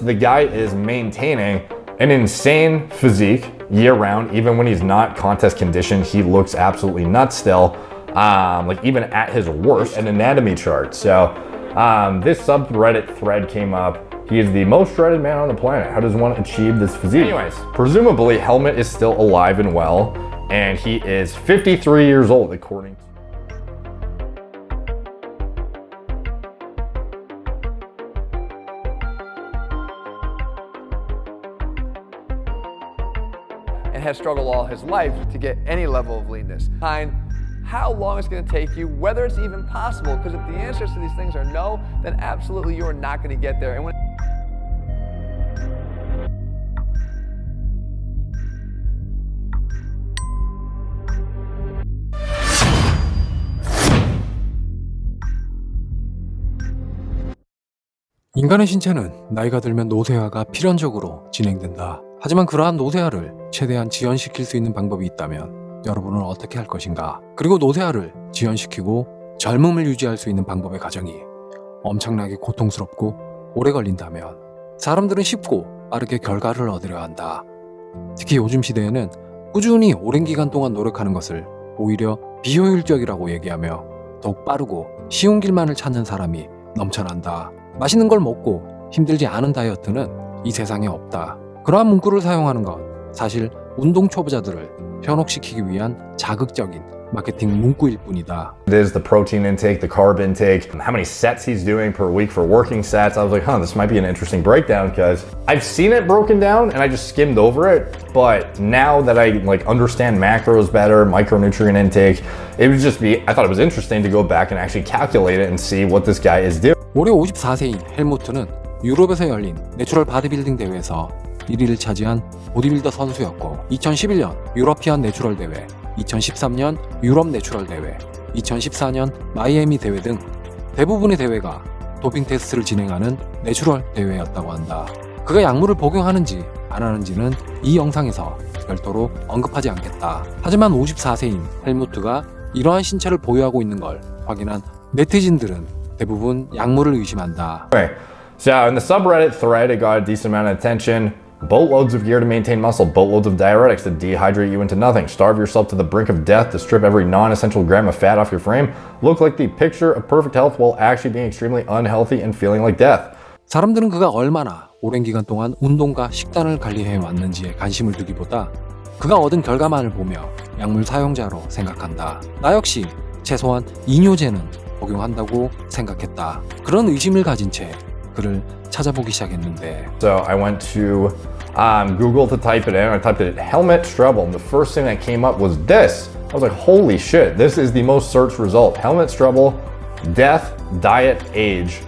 the guy is maintaining an insane physique year-round. Even when he's not contest conditioned, he looks absolutely nuts still. Like even at his worst, an anatomy chart. So this subreddit thread came up. He is the most shredded man on the planet. How does one achieve this physique? Anyways, presumably Helmet is still alive and well, and he is 53 years old according to and has struggled all his life to get any level of leanness. How long it's going to take you, whether it's even possible, because if the answers to these things are no, then absolutely you are not going to get there. And when 인간의 신체는 나이가 들면 노쇠화가 필연적으로 진행된다. 하지만 그러한 노쇠화를 최대한 지연시킬 수 있는 방법이 있다면 여러분은 어떻게 할 것인가? 그리고 노쇠화를 지연시키고 젊음을 유지할 수 있는 방법의 과정이 엄청나게 고통스럽고 오래 걸린다면 사람들은 쉽고 빠르게 결과를 얻으려 한다. 특히 요즘 시대에는 꾸준히 오랜 기간 동안 노력하는 것을 오히려 비효율적이라고 얘기하며 더욱 빠르고 쉬운 길만을 찾는 사람이 넘쳐난다. 맛있는 걸 먹고 힘들지 않은 다이어트는 이 세상에 없다. 그러한 문구를 사용하는 건 사실 운동 초보자들을 현혹시키기 위한 자극적인 마케팅 문구일 뿐이다. It is the protein intake, the carb intake, how many sets he's doing per week for working sets. I was like, this might be an interesting breakdown because I've seen it broken down and I just skimmed over it. But now that I understand macros better, micronutrient intake, I thought it was interesting to go back and actually calculate it and see what this guy is doing. 올해 54세인 헬무트는 유럽에서 열린 내추럴 바디빌딩 대회에서 1위를 차지한 보디빌더 선수였고 2011년 유러피안 내추럴 대회, 2013년 유럽 내추럴 대회, 2014년 마이애미 대회 등 대부분의 대회가 도핑 테스트를 진행하는 내추럴 대회였다고 한다. 그가 약물을 복용하는지 안 하는지는 이 영상에서 별도로 언급하지 않겠다. 하지만 54세인 헬무트가 이러한 신체를 보유하고 있는 걸 확인한 네티즌들은 대부분 약물을 의심한다. Okay. So in the subreddit thread, it got a decent amount of attention. Boatloads of gear to maintain muscle, boatloads of diuretics to dehydrate you into nothing, starve yourself to the brink of death to strip every non-essential gram of fat off your frame, look like the picture of perfect health while actually being extremely unhealthy and feeling like death. 사람들은 그가 얼마나 오랜 기간 동안 운동과 식단을 관리해 왔는지에 관심을 두기보다 그가 얻은 결과만을 보며 약물 사용자로 생각한다. 나 역시 최소한 이뇨제는 복용한다고 생각했다. 그런 의심을 가진 채 그를 찾아보기 시작했는데 So I went to Google to type it in. I typed it helmet Strebel, and the first thing that came up was this. I was like, holy shit, this is the most searched result. Helmet Strebel, death, diet, age,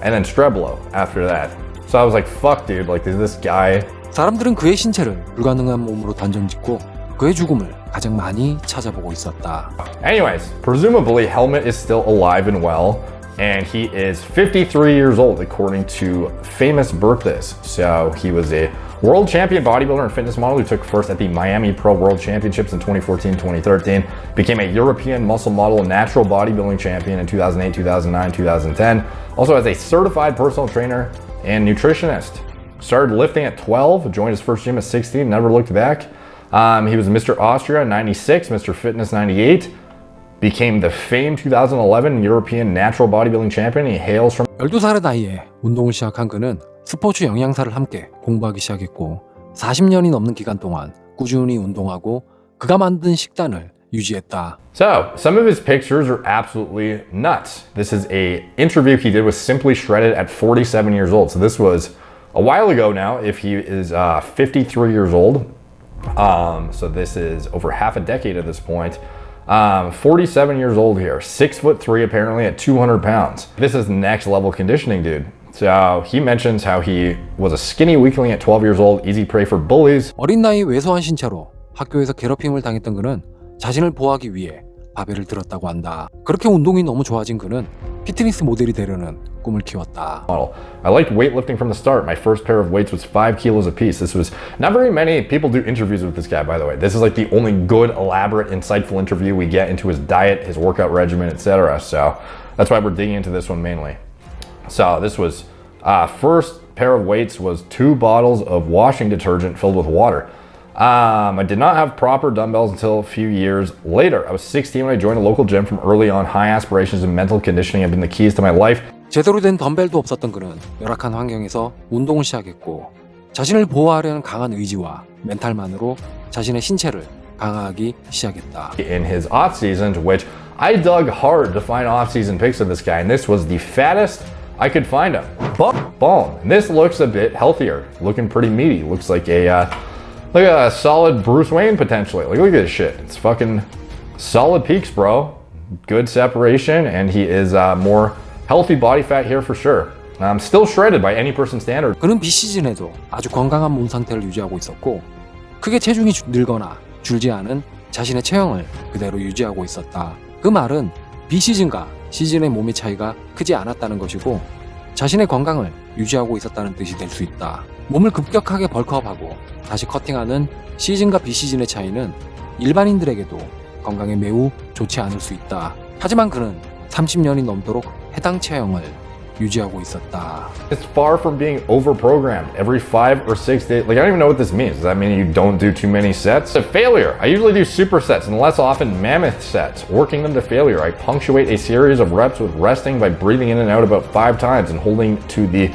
and then Streblo after that. So I was like, fuck dude, is this guy? 사람들은 그의 신체를 불가능한 몸으로 단정짓고 그의 죽음을 가장 많이 찾아보고 있었다. Anyways, presumably Helmet is still alive and well. And he is 53 years old according to famous birthdays. So he was a world champion bodybuilder and fitness model who took first at the Miami Pro World Championships in 2014-2013, became a European muscle model and natural bodybuilding champion in 2008, 2009, 2010. Also as a certified personal trainer and nutritionist. Started lifting at 12, joined his first gym at 16, never looked back. He was Mr. Austria in 96, Mr. Fitness 98. Became the famed 2011 European Natural Bodybuilding Champion. He hails from 12살의 나이에 운동을 시작한 그는 스포츠 영양사를 함께 공부하기 시작했고 40년이 넘는 기간 동안 꾸준히 운동하고 그가 만든 식단을 유지했다. So, some of his pictures are absolutely nuts. This is a interview he did with Simply Shredded at 47 years old. So this was a while ago now if he is 53 years old. So this is over half a decade at this point. 47 years old here, 6'3" apparently at 200 pounds. This is next level conditioning, dude. So he mentions how he was a skinny weakling at 12 years old, easy prey for bullies. 어린 나이에 왜소한 신체로 학교에서 괴롭힘을 당했던 그는 자신을 보호하기 위해 바벨을 들었다고 한다. 그렇게 운동이 너무 좋아진 그는 피트니스 모델이 되려는 꿈을 키웠다. I liked weightlifting from the start. My first pair of weights was 5 kilos apiece. This was not very many people do interviews with this guy, by the way. This is the only good, elaborate, insightful interview we get into his diet, his workout regimen, etc. So that's why we're digging into this one mainly. So this was first pair of weights was 2 bottles of washing detergent filled with water. I did not have proper dumbbells until a few years later. I was 16 when I joined a local gym. From early on, high aspirations and mental conditioning have been the keys to my life. 제대로 된 덤벨도 없었던 그는 열악한 환경에서 운동을 시작했고 자신을 보호하려는 강한 의지와 멘탈만으로 자신의 신체를 강화하기 시작했다. In his off seasons, which I dug hard to find off-season pics of this guy, and this was the fattest I could find him. Bone. And this looks a bit healthier, looking pretty meaty. Looks like a solid Bruce Wayne potentially. Like, look at this shit. It's fucking solid peaks, bro. Good separation, and he is more healthy body fat here for sure. Still shredded by any person's standard. 그는 비시즌에도 아주 건강한 몸 상태를 유지하고 있었고 크게 체중이 늘거나 줄지 않은 자신의 체형을 그대로 유지하고 있었다. 그 말은 비시즌과 시즌의 몸의 차이가 크지 않았다는 것이고 자신의 건강을 유지하고 있었다는 뜻이 될 수 있다. 몸을 급격하게 벌크업하고 다시 커팅하는 시즌과 비시즌의 차이는 일반인들에게도 건강에 매우 좋지 않을 수 있다. 하지만 그는 30년이 넘도록 해당 체형을 유지하고 있었다. It's far from being overprogrammed every 5 or 6 days. Like, I don't even know what this means. Does that mean you don't do too many sets? A failure. I usually do supersets and less often mammoth sets, working them to failure. I punctuate a series of reps with resting by breathing in and out about 5 times and holding to the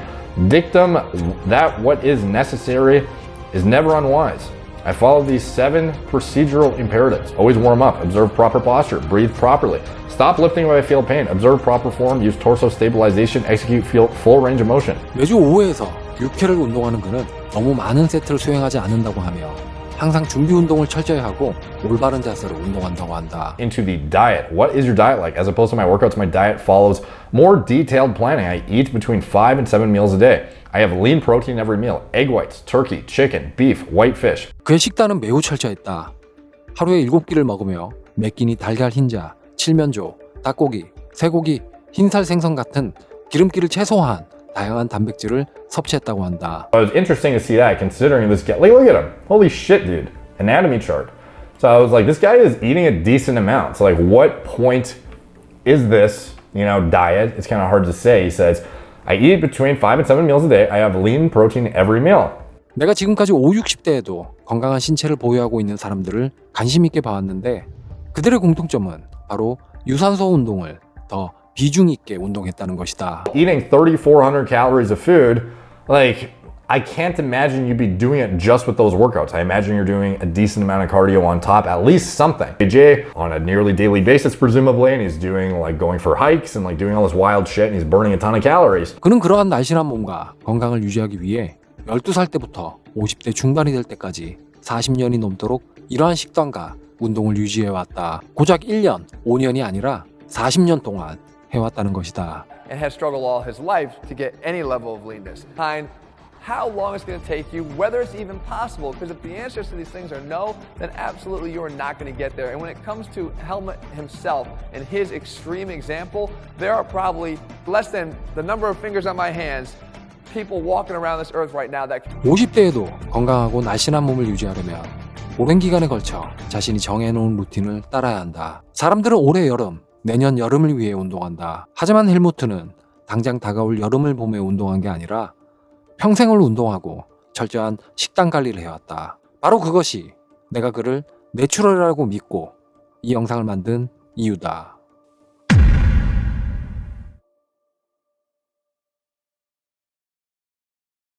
dictum that what is necessary is never unwise. I follow these 7 procedural imperatives. Always warm up, observe proper posture, breathe properly, stop lifting when I feel pain, observe proper form, use torso stabilization, execute full range of motion. 매주 5회에서 6회를 운동하는 그는 너무 많은 세트를 수행하지 않는다고 하며 항상 준비 운동을 철저히 하고 올바른 자세로 운동한다고 한다. Into the diet. What is your diet like? As opposed to my workouts, my diet follows more detailed planning. I eat between 5 and 7 meals a day. I have lean protein every meal. Egg whites, turkey, chicken, beef, white fish. 그의 식단은 매우 철저했다. 하루에 7끼를 먹으며 몇 끼니 달걀 흰자, 칠면조, 닭고기, 쇠고기, 흰살 생선 같은 기름기를 최소화한 다양한 단백질을 섭취했다고 한다. It was interesting to see that, considering this guy. Like, look at him. Holy shit, dude. Anatomy chart. So I was like, this guy is eating a decent amount. So like, what point is this, diet? It's kind of hard to say. He says, I eat between 5 and 7 meals a day. I have lean protein every meal. 내가 지금까지 50, 60대에도 건강한 신체를 보유하고 있는 사람들을 관심 있게 봐왔는데 그들의 공통점은 바로 유산소 운동을 더 비중 있게 운동했다는 것이다. Eating 3,400 calories of food, like, I can't imagine you'd be doing it just with those workouts. I imagine you're doing a decent amount of cardio on top, at least something. AJ on a nearly daily basis, presumably, and he's doing like going for hikes and like doing all this wild shit, and he's burning a ton of calories. 그는 그러한 날씬한 몸과 건강을 유지하기 위해 12살 때부터 50대 중반이 될 때까지 40년이 넘도록 이러한 식단과 운동을 유지해왔다. 고작 1년, 5년이 아니라 40년 동안 해왔다는 것이다. And has struggled all his life to get any level of leanness. How long it's going to take you, whether it's even possible, because if the answers to these things are no, then absolutely you are not going to get there. And when it comes to Helmut himself and his extreme example, there are probably less than the number of fingers on my hands people walking around this earth right now that 50대에도 건강하고 날씬한 몸을 유지하려면 오랜 기간에 걸쳐 자신이 정해놓은 루틴을 따라야 한다. 사람들은 올해 여름, 내년 여름을 위해 운동한다. 하지만 헬무트는 당장 다가올 여름을 보며 운동한 게 아니라 평생을 운동하고 철저한 식단 관리를 해왔다. 바로 그것이 내가 그를 내추럴이라고 믿고 이 영상을 만든 이유다.